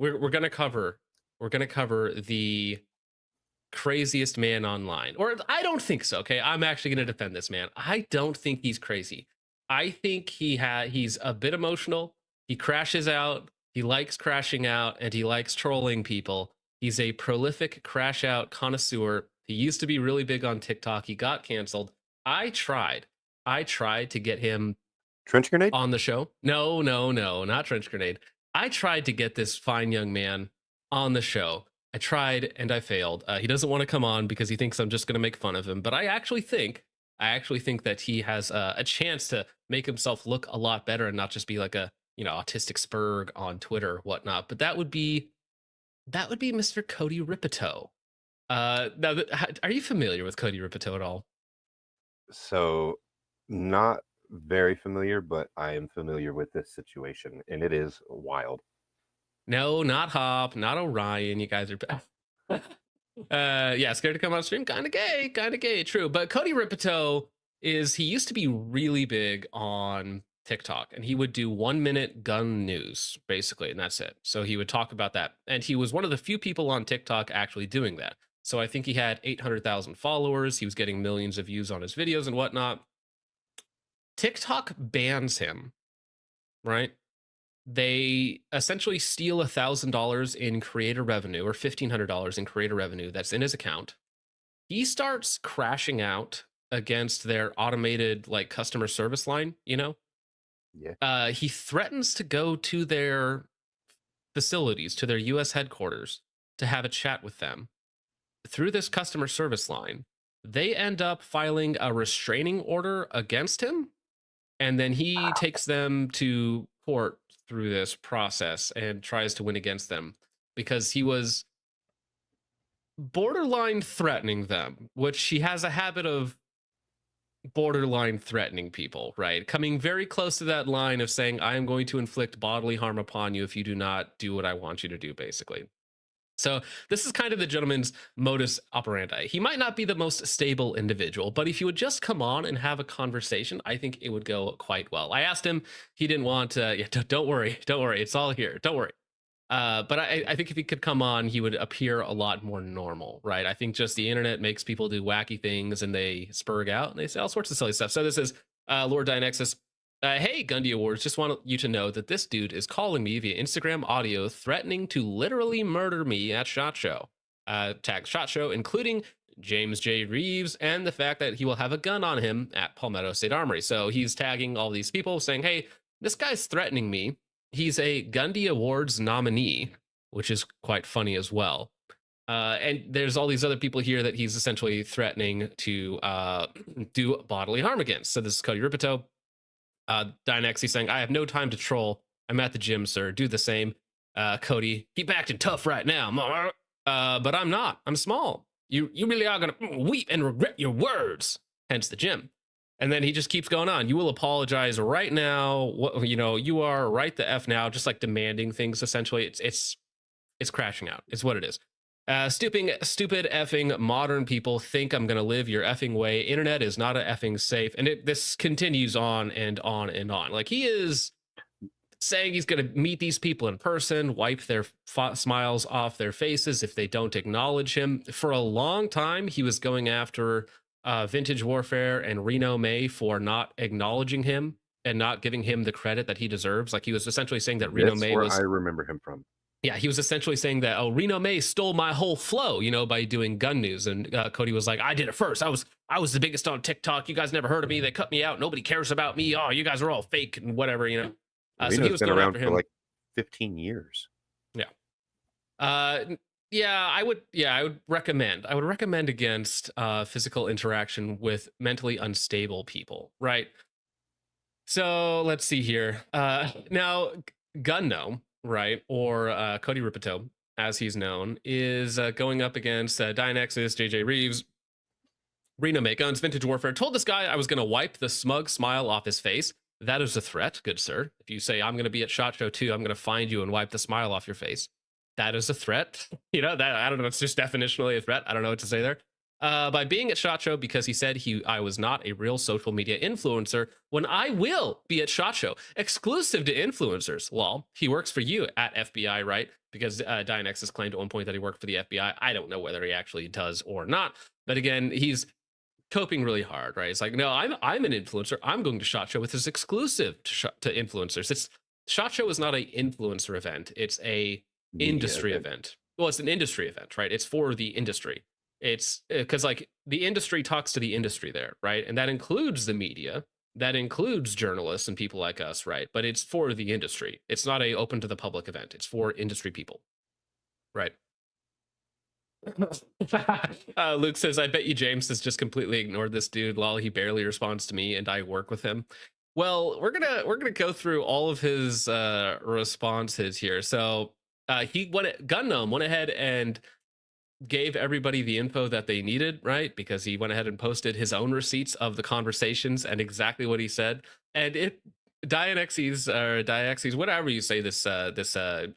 we're gonna cover the craziest man online. Or I don't think so. Okay, I'm actually gonna defend this man. I don't think he's crazy. I think he's a bit emotional. He crashes out. He likes crashing out, and he likes trolling people. He's a prolific crash out connoisseur. He used to be really big on TikTok. He got canceled. I tried. I tried to get him Trench grenade? on the show. No, no, no, not trench grenade. I tried to get this fine young man on the show. I tried and I failed. He doesn't want to come on because he thinks I'm just going to make fun of him. But I actually think that he has a chance to make himself look a lot better and not just be like a autistic spurg on Twitter or whatnot. But that would be Mr. Cody Ripto. Are you familiar with Cody Ripto at all? So, not very familiar, but I am familiar with this situation, and it is wild. No, not Hop, not Orion. You guys are bad. Yeah, scared to come on stream. Kind of gay. True, but Cody Ripito he used to be really big on TikTok, and he would do 1 minute gun news basically, and that's it. So he would talk about that, and he was one of the few people on TikTok actually doing that. So I think he had 800,000 followers. He was getting millions of views on his videos and whatnot. TikTok bans him, right? They essentially steal $1,000 in creator revenue or $1,500 in creator revenue that's in his account. He starts crashing out against their automated like customer service line. Yeah. He threatens to go to their facilities, to their US headquarters, to have a chat with them through this customer service line. They end up filing a restraining order against him, and then he takes them to court through this process and tries to win against them because he was borderline threatening them, which he has a habit of borderline threatening people, right? Coming very close to that line of saying, I am going to inflict bodily harm upon you if you do not do what I want you to do, basically. So this is kind of the gentleman's modus operandi. He might not be the most stable individual, but if you would just come on and have a conversation, I think it would go quite well. I asked him, he didn't want to. Yeah, don't worry, it's all here. Don't worry. But I think if he could come on, he would appear a lot more normal, right? I think just the internet makes people do wacky things and they spurg out and they say all sorts of silly stuff. So this is Lord Dianexus. Hey, Gundy Awards, just want you to know that this dude is calling me via Instagram audio, threatening to literally murder me at SHOT Show. Tag SHOT Show, including James J. Reeves, and the fact that he will have a gun on him at Palmetto State Armory. So he's tagging all these people saying, hey, this guy's threatening me. He's a Gundy Awards nominee, which is quite funny as well. And there's all these other people here that he's essentially threatening to do bodily harm against. So this is Cody Ripito. Dynex, he's saying, I have no time to troll. I'm at the gym, sir. Do the same. Cody, keep acting tough right now. But I'm not. I'm small. You really are going to weep and regret your words. Hence the gym. And then he just keeps going on. You will apologize right now. You are right the F now, just like demanding things, essentially. It's crashing out. It's what it is. Stupid effing modern people think I'm going to live your effing way. Internet is not a effing safe. And this continues on and on and on. Like, he is saying he's going to meet these people in person, wipe their smiles off their faces if they don't acknowledge him. For a long time, he was going after Vintage Warfare and Reno May for not acknowledging him and not giving him the credit that he deserves. Like, he was essentially saying that Reno May was... I remember him from. Yeah, he was essentially saying that, Reno May stole my whole flow, by doing gun news. And Cody was like, I did it first. I was the biggest on TikTok. You guys never heard of me. They cut me out. Nobody cares about me. Oh, you guys are all fake and whatever, So he was been around for like 15 years. Yeah. I would recommend. I would recommend against physical interaction with mentally unstable people, right? So let's see here. Now, Gunno, right, or Cody Ripito, as he's known, is going up against Dynexus, JJ Reeves, Reno May Guns, Vintage Warfare. Told this guy I was going to wipe the smug smile off his face. That is a threat, good sir. If you say I'm going to be at SHOT Show 2, I'm going to find you and wipe the smile off your face. That is a threat. That I don't know. It's just definitionally a threat. I don't know what to say there. by being at SHOT Show because he said I was not a real social media influencer when I will be at SHOT Show, exclusive to influencers. Well, he works for you at FBI, right? Because Dianex has claimed at one point that he worked for the FBI. I don't know whether he actually does or not. But again, he's coping really hard, right? It's like, no, I'm an influencer. I'm going to SHOT Show with this exclusive to influencers. It's SHOT Show is not an influencer event. It's a industry event. Well, it's an industry event, right? It's for the industry. It's because like the industry talks to the industry there, right? And that includes the media, that includes journalists and people like us, right? But it's for the industry. It's not a open to the public event. It's for industry people, right? Luke says, I bet you James has just completely ignored this dude. Lol, he barely responds to me and I work with him. Well, we're gonna go through all of his responses here. So Gunnome went ahead and gave everybody the info that they needed, right? Because he went ahead and posted his own receipts of the conversations and exactly what he said. And Diaxes, whatever you say this anime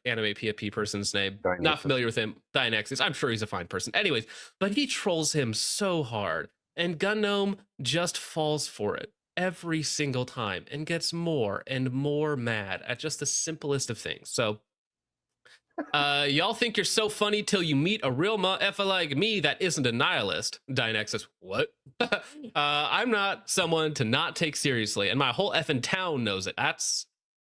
PFP person's name, Dianexis. Not familiar with him. Dianexes, I'm sure he's a fine person. Anyways, but he trolls him so hard, and Gunnome just falls for it every single time and gets more and more mad at just the simplest of things. So y'all think you're so funny till you meet a real effa like me that isn't a nihilist. Dianexis, what? I'm not someone to not take seriously, and my whole effing town knows it.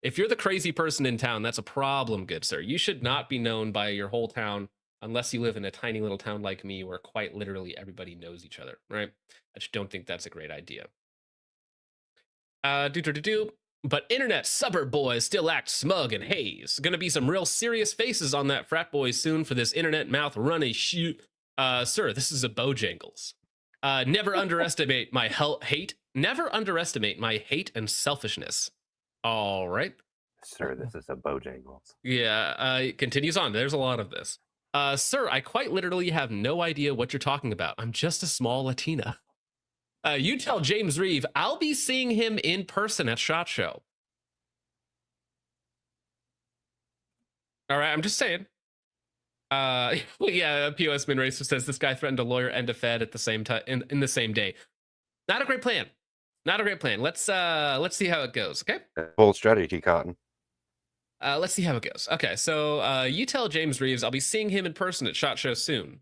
If you're the crazy person in town, that's a problem, good sir. You should not be known by your whole town unless you live in a tiny little town like me where quite literally everybody knows each other, right? I just don't think that's a great idea. But internet suburb boys still act smug and haze. Gonna be some real serious faces on that frat boy soon for this internet mouth runny shoot. Sir, this is a Bojangles. Never underestimate my hate. Never underestimate my hate and selfishness. All right. Sir, this is a Bojangles. Yeah, it continues on. There's a lot of this. Sir, I quite literally have no idea what you're talking about. I'm just a small Latina. You tell James Reeve I'll be seeing him in person at SHOT Show. All right, I'm just saying. Yeah, POS Min Racer says this guy threatened a lawyer and a Fed at the same time in the same day. Not a great plan. Not a great plan. Let's see how it goes. Okay. Bold strategy, Cotton. Let's see how it goes. Okay, so you tell James Reeves I'll be seeing him in person at SHOT Show soon.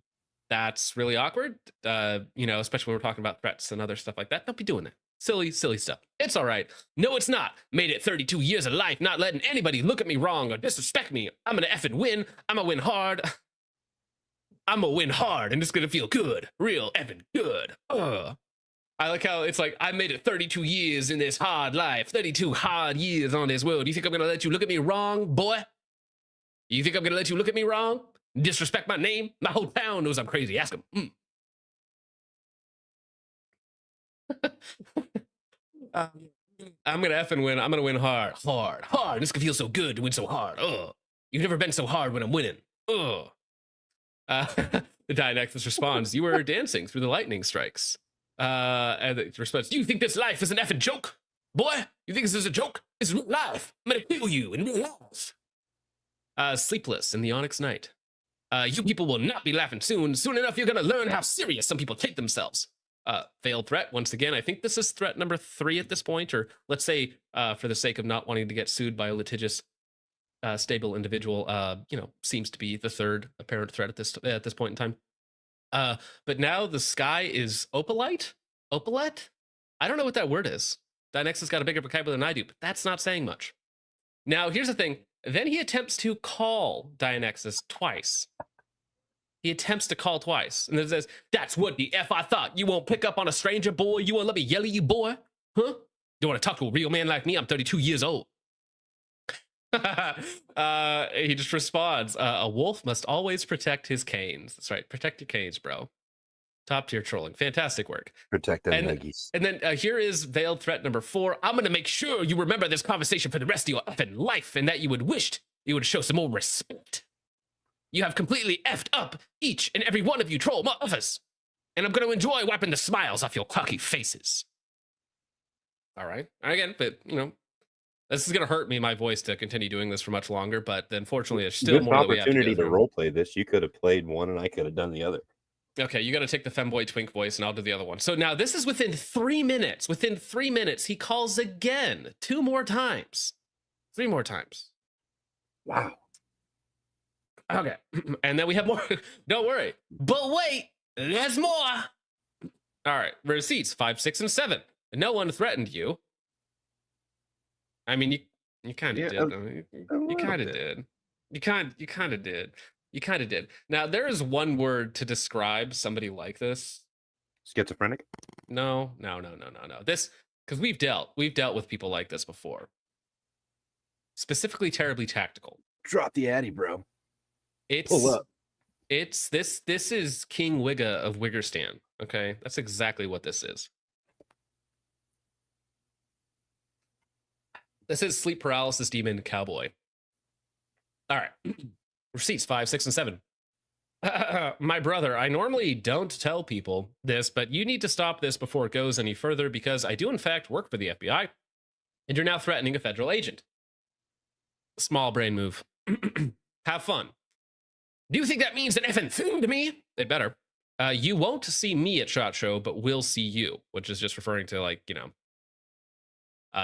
That's really awkward, especially when we're talking about threats and other stuff like that. Don't be doing that. Silly stuff. It's all right. No, it's not. Made it 32 years of life, not letting anybody look at me wrong or disrespect me. I'm gonna effing win. I'm gonna win hard. I'm gonna win hard, and it's gonna feel good. Real effing good. I like how it's like, I made it 32 years in this hard life, 32 hard years on this world. You think I'm gonna let you look at me wrong, boy? You think I'm gonna let you look at me wrong? Disrespect my name? My whole town knows I'm crazy. Ask him. I'm gonna effing win. I'm gonna win hard. This can feel so good to win so hard. You've never been so hard when I'm winning. The Dianexus responds, you were dancing through the lightning strikes. And the response, do you think this life is an effing joke? Boy, you think this is a joke? This is real life. I'm gonna kill you in real life. Sleepless in the Onyx Night. You people will not be laughing soon. Soon enough, you're gonna learn how serious some people take themselves. Failed threat, once again. I think this is threat number 3 at this point, or let's say, for the sake of not wanting to get sued by a litigious, stable individual, seems to be the 3rd apparent threat at this point in time. But now the sky is opalite? Opalette? I don't know what that word is. Dynex has got a bigger vocabulary than I do, but that's not saying much. Now, here's the thing. Then he attempts to call Dianexis twice. He attempts to call twice. And then says, that's what the F I thought. You won't pick up on a stranger, boy? You won't let me yell at you, boy? Huh? You want to talk to a real man like me? I'm 32 years old. He just responds, a wolf must always protect his canes. That's right. Protect your canes, bro. Top tier trolling. Fantastic work. Protect them nuggies. And then here is veiled threat number 4. I'm going to make sure you remember this conversation for the rest of your effing life and that you would wished you would show some more respect. You have completely effed up each and every one of you troll motherfuckers. And I'm going to enjoy wiping the smiles off your cocky faces. All right. Again, but, this is going to hurt me, my voice, to continue doing this for much longer. But unfortunately, there's still more that we have to go opportunity to through. role play this. You could have played one and I could have done the other. Okay, you got to take the femboy twink voice, and I'll do the other one. So now this is within 3 minutes. Within 3 minutes, he calls again 2 more times, 3 more times. Wow. Okay, and then we have more. Don't worry, but wait, there's more. All right, receipts 5, 6, and 7. No one threatened you. I mean, you kind of did. You kind of did. You kind of did. You kind of did. Now there is one word to describe somebody like this. Schizophrenic? No. This, because we've dealt with people like this before. Specifically, terribly tactical. Drop the addy, bro. Pull up. This is King Wigga of Wiggerstan. Okay, that's exactly what this is. This is sleep paralysis demon cowboy. All right, receipts 5, 6, and 7. My brother, I normally don't tell people this, but you need to stop this before it goes any further, because I do in fact work for the FBI, and you're now threatening a federal agent. Small brain move. Have fun. Do you think that means an effing thing to me? It better. You won't see me at SHOT Show, but we'll see you, which is just referring to, like, you know,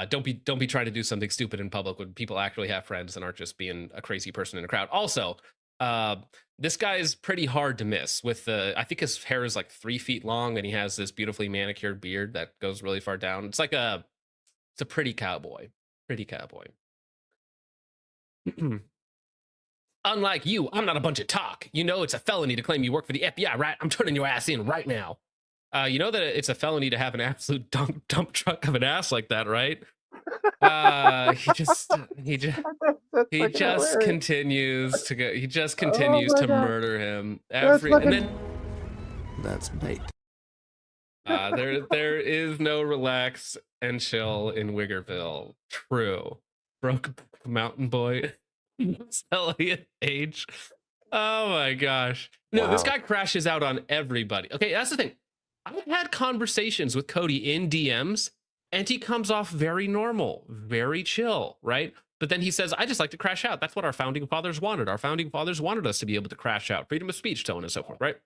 don't be trying to do something stupid in public when people actually have friends and aren't just being a crazy person in a crowd. Also, this guy is pretty hard to miss with I think his hair is like 3 feet long, and he has this beautifully manicured beard that goes really far down. It's like it's a pretty cowboy. Pretty cowboy. Unlike you, I'm not a bunch of talk. You know it's a felony to claim you work for the FBI, right? I'm turning your ass in right now. You know that it's a felony to have an absolute dump truck of an ass like that, right? He just continues to go. He just continues to murder him and then that's bait. there is no relax and chill in Wiggerville. True. Broke mountain boy. Elliot age. Oh my gosh. No, wow. This guy crashes out on everybody. Okay, that's the thing. I've had conversations with Cody in DMs, and he comes off very normal, very chill, right? But then he says, I just like to crash out. That's what our founding fathers wanted. Our founding fathers wanted us to be able to crash out. Freedom of speech, so on and so forth, right?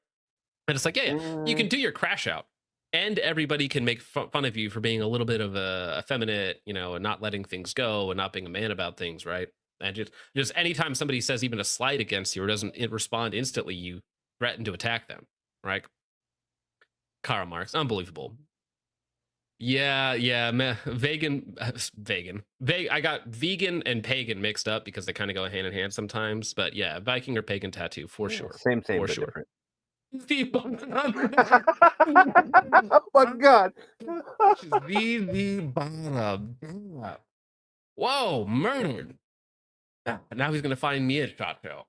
And it's like, yeah, you can do your crash out, and everybody can make fun of you for being a little bit of a effeminate, you know, and not letting things go and not being a man about things, right? And just anytime somebody says even a slight against you or doesn't respond instantly, you threaten to attack them, right? Karl Marx, unbelievable. Yeah, vegan. I got vegan and pagan mixed up because they kind of go hand in hand sometimes. But yeah, Viking or pagan tattoo for sure. Same, for but sure. Different. Oh my god. The bottom. Whoa, murdered. Now he's gonna find me at SHOT Show.